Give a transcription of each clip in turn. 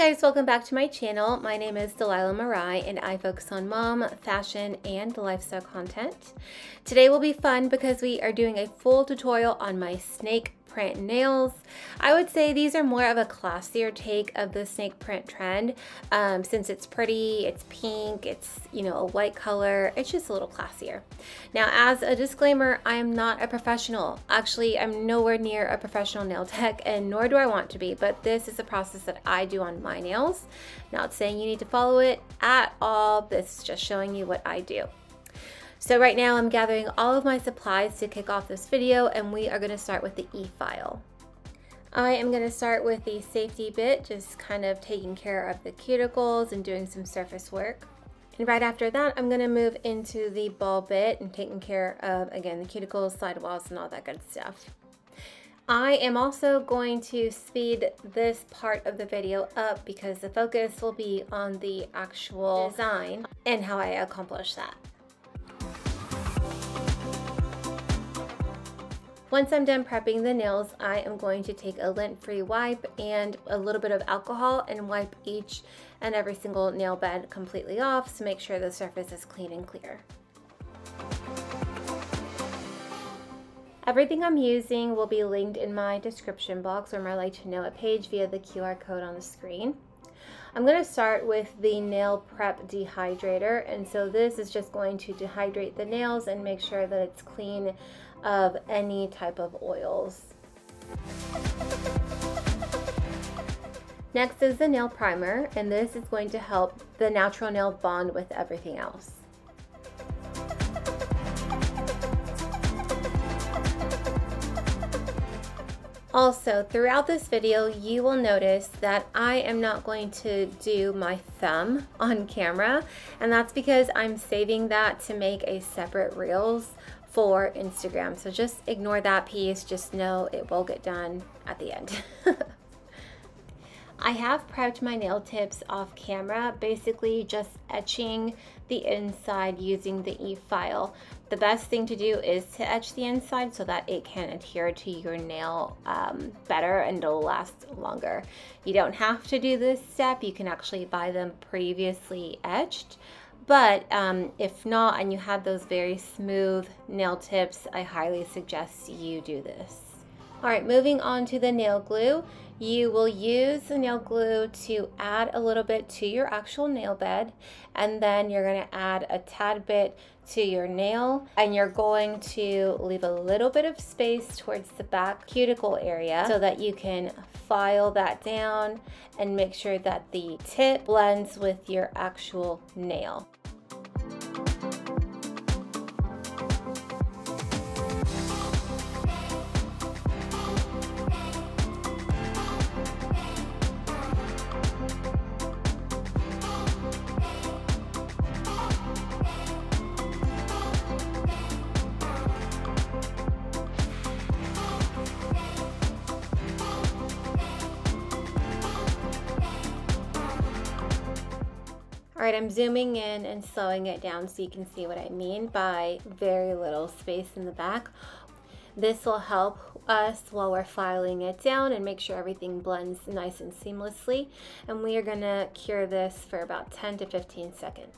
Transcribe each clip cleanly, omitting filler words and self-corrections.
guys, welcome back to my channel. My name is Delilah Marai and I focus on mom, fashion, and lifestyle content. Today will be fun because we are doing a full tutorial on my snake print nails. I would say these are more of a classier take of the snake print trend. Since it's pretty, it's pink, it's, you know, a white color, it's just a little classier. Now, as a disclaimer, I am not a professional. Actually, I'm nowhere near a professional nail tech, and nor do I want to be, but this is a process that I do on my nails. Not saying you need to follow it at all. This is just showing you what I do. So right now I'm gathering all of my supplies to kick off this video, and we are going to start with the e-file. I am going to start with the safety bit, just kind of taking care of the cuticles and doing some surface work. And right after that, I'm going to move into the ball bit and taking care of, again, the cuticles, sidewalls, and all that good stuff. I am also going to speed this part of the video up because the focus will be on the actual design and how I accomplish that. Once I'm done prepping the nails, I am going to take a lint-free wipe and a little bit of alcohol and wipe each and every single nail bed completely off to make sure the surface is clean and clear. Everything I'm using will be linked in my description box or my Like to Know It page via the QR code on the screen. I'm going to start with the nail prep dehydrator, and so this is just going to dehydrate the nails and make sure that it's clean of any type of oils. Next is the nail primer, and this is going to help the natural nail bond with everything else. Also, throughout this video, you will notice that I am not going to do my thumb on camera, and that's because I'm saving that to make a separate Reels for Instagram. So just ignore that piece, just know it will get done at the end. I have prepped my nail tips off camera, basically just etching the inside using the e-file. The best thing to do is to etch the inside so that it can adhere to your nail better and it'll last longer. You don't have to do this step. You can actually buy them previously etched. But if not, and you have those very smooth nail tips, I highly suggest you do this. All right, moving on to the nail glue. You will use the nail glue to add a little bit to your actual nail bed, and then you're going to add a tad bit to your nail, and you're going to leave a little bit of space towards the back cuticle area so that you can file that down and make sure that the tip blends with your actual nail. All right, I'm zooming in and slowing it down so you can see what I mean by very little space in the back. This will help us while we're filing it down and make sure everything blends nice and seamlessly. And we are gonna cure this for about 10 to 15 seconds.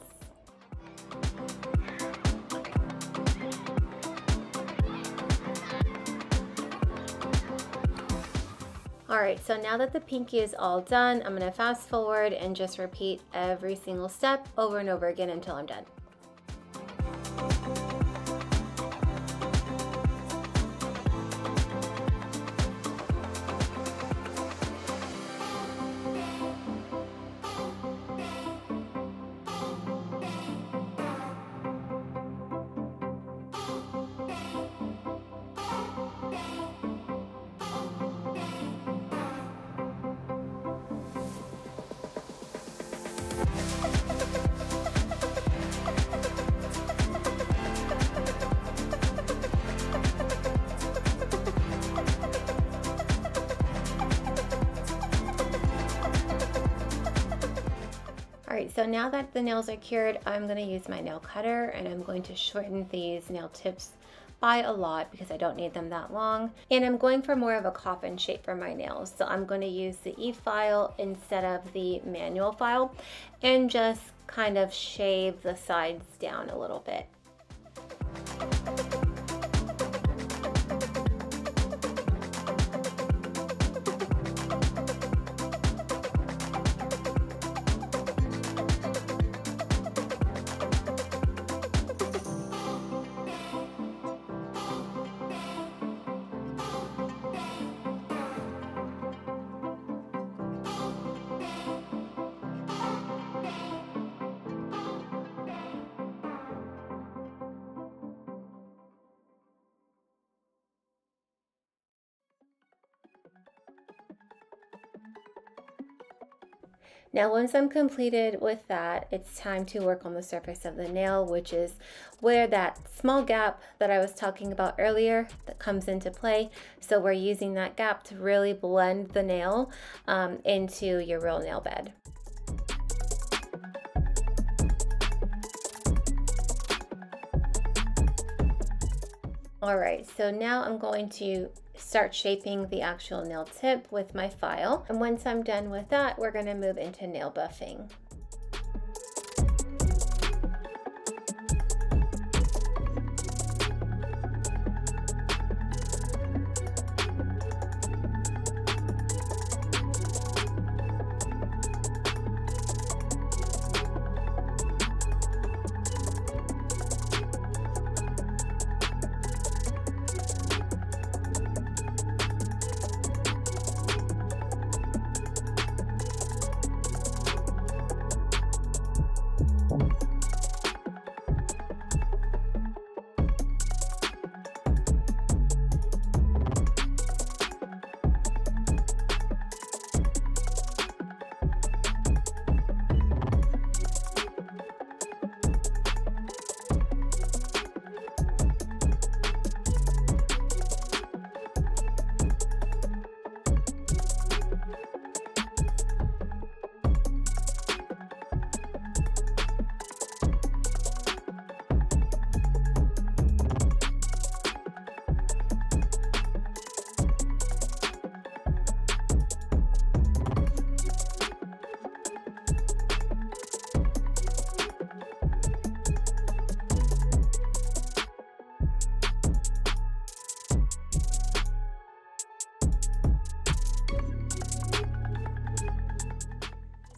All right, so now that the pinky is all done, I'm gonna fast forward and just repeat every single step over and over again until I'm done. All right, so now that the nails are cured, I'm going to use my nail cutter and I'm going to shorten these nail tips by a lot because I don't need them that long. And I'm going for more of a coffin shape for my nails. So I'm going to use the e-file instead of the manual file and just kind of shave the sides down a little bit. Now once I'm completed with that, it's time to work on the surface of the nail, which is where that small gap that I was talking about earlier that comes into play. So we're using that gap to really blend the nail into your real nail bed. All right, so now I'm going to start shaping the actual nail tip with my file. And once I'm done with that, we're going to move into nail buffing.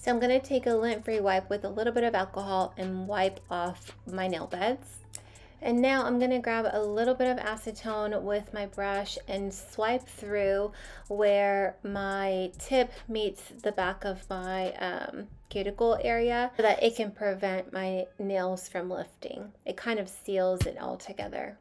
So I'm going to take a lint-free wipe with a little bit of alcohol and wipe off my nail beds. And now I'm going to grab a little bit of acetone with my brush and swipe through where my tip meets the back of my cuticle area so that it can prevent my nails from lifting. It kind of seals it all together.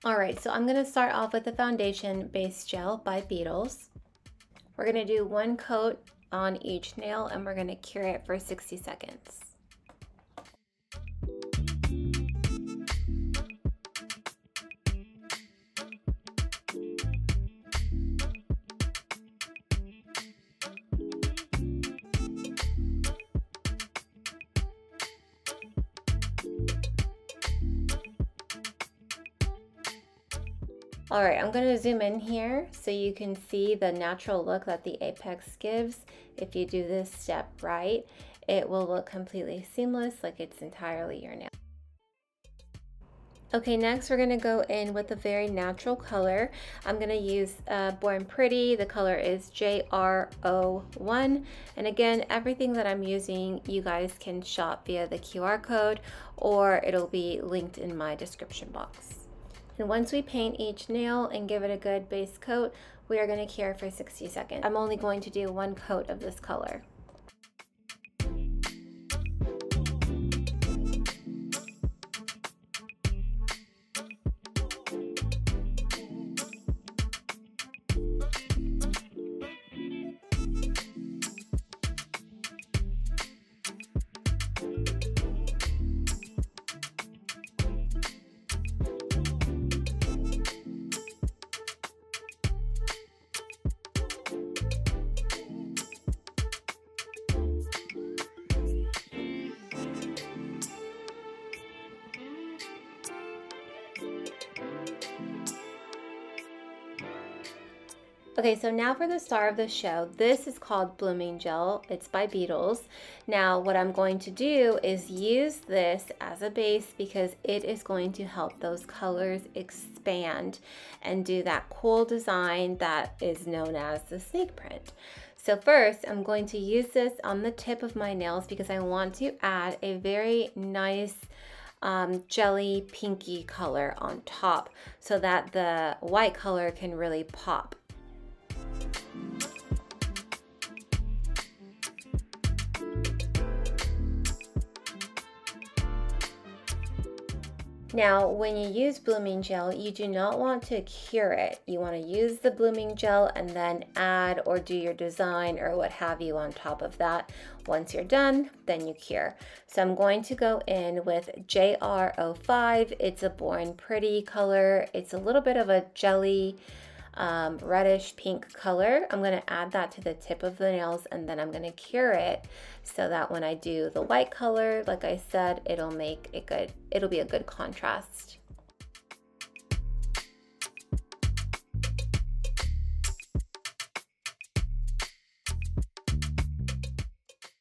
Alright, so I'm going to start off with the foundation base gel by Beetles. We're going to do one coat on each nail and we're going to cure it for 60 seconds. All right, I'm going to zoom in here so you can see the natural look that the apex gives. If you do this step right, it will look completely seamless, like it's entirely your nail. Okay, next we're going to go in with a very natural color. I'm going to use Born Pretty. The color is JR01. And again, everything that I'm using, you guys can shop via the QR code or it'll be linked in my description box. And once we paint each nail and give it a good base coat, we are going to cure for 60 seconds. I'm only going to do one coat of this color. Okay, so now for the star of the show. This is called Blooming Gel. It's by Beetles. Now what I'm going to do is use this as a base because it is going to help those colors expand and do that cool design that is known as the snake print. So first, I'm going to use this on the tip of my nails because I want to add a very nice jelly pinky color on top so that the white color can really pop. Now, when you use blooming gel, you do not want to cure it. You want to use the blooming gel and then add or do your design or what have you on top of that. Once you're done, then you cure. So I'm going to go in with JR05. It's a Born Pretty color. It's a little bit of a jelly reddish pink color. I'm going to add that to the tip of the nails and then I'm going to cure it so that when I do the white color, like I said, it'll make it good. It'll be a good contrast.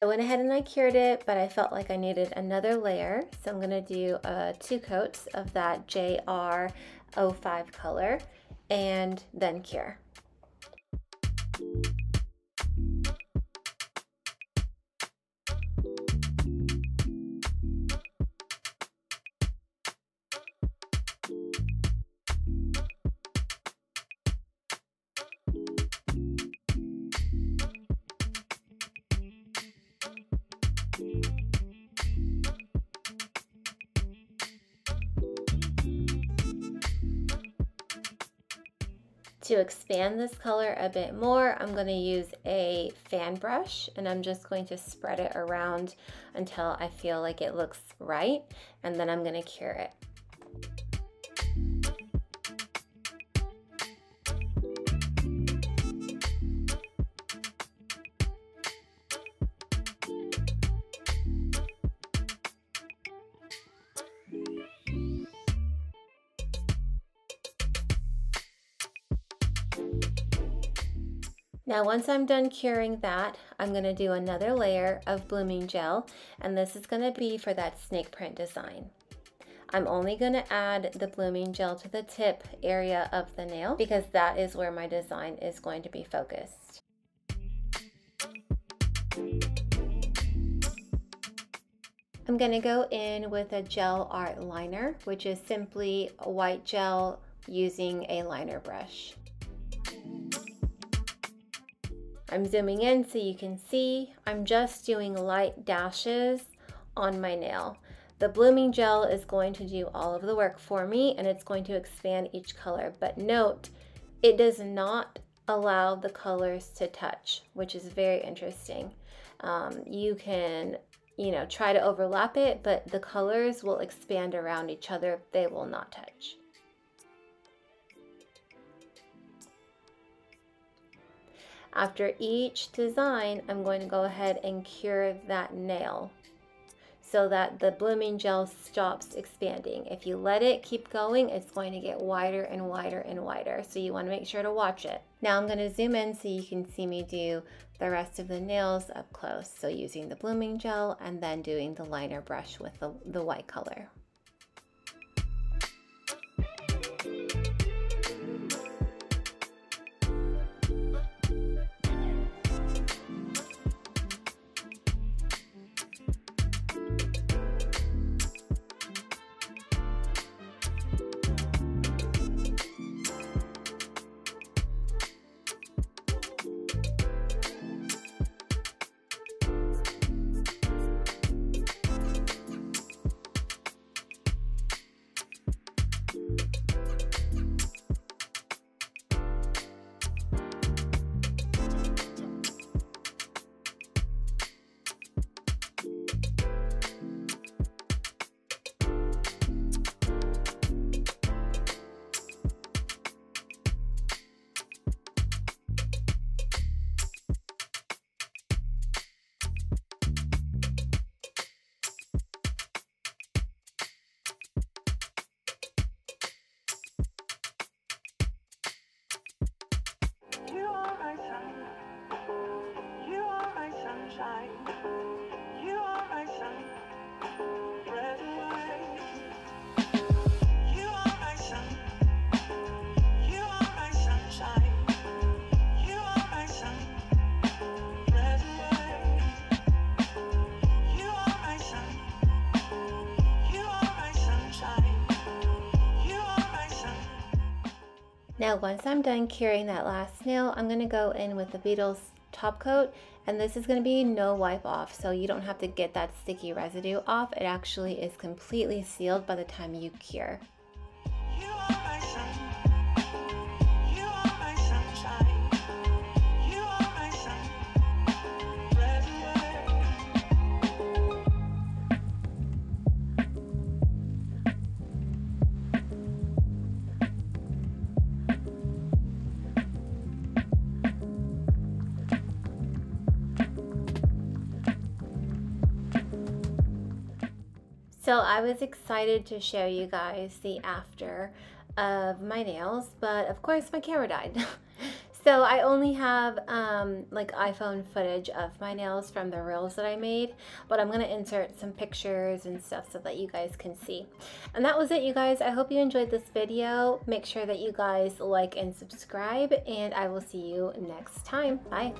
I went ahead and I cured it, but I felt like I needed another layer. So I'm going to do 2 coats of that JR05 color and then cure. To expand this color a bit more, I'm going to use a fan brush and I'm just going to spread it around until I feel like it looks right, and then I'm going to cure it. Now once I'm done curing that, I'm going to do another layer of blooming gel, and this is going to be for that snake print design. I'm only going to add the blooming gel to the tip area of the nail because that is where my design is going to be focused. I'm going to go in with a gel art liner, which is simply a white gel using a liner brush. I'm zooming in so you can see I'm just doing light dashes on my nail. The blooming gel is going to do all of the work for me and it's going to expand each color, but note it does not allow the colors to touch, which is very interesting. You can, try to overlap it, but the colors will expand around each other. They will not touch. After each design, I'm going to go ahead and cure that nail so that the blooming gel stops expanding. If you let it keep going, it's going to get wider and wider and wider. So you want to make sure to watch it. Now I'm going to zoom in so you can see me do the rest of the nails up close. So using the blooming gel and then doing the liner brush with the white color. Now once I'm done curing that last nail, I'm going to go in with the Beetles top coat, and this is going to be no wipe off, so you don't have to get that sticky residue off. It actually is completely sealed by the time you cure. So I was excited to show you guys the after of my nails, but of course my camera died. So I only have like iPhone footage of my nails from the reels that I made, but I'm gonna insert some pictures and stuff so that you guys can see. And that was it, you guys. I hope you enjoyed this video. Make sure that you guys like and subscribe, and I will see you next time. Bye.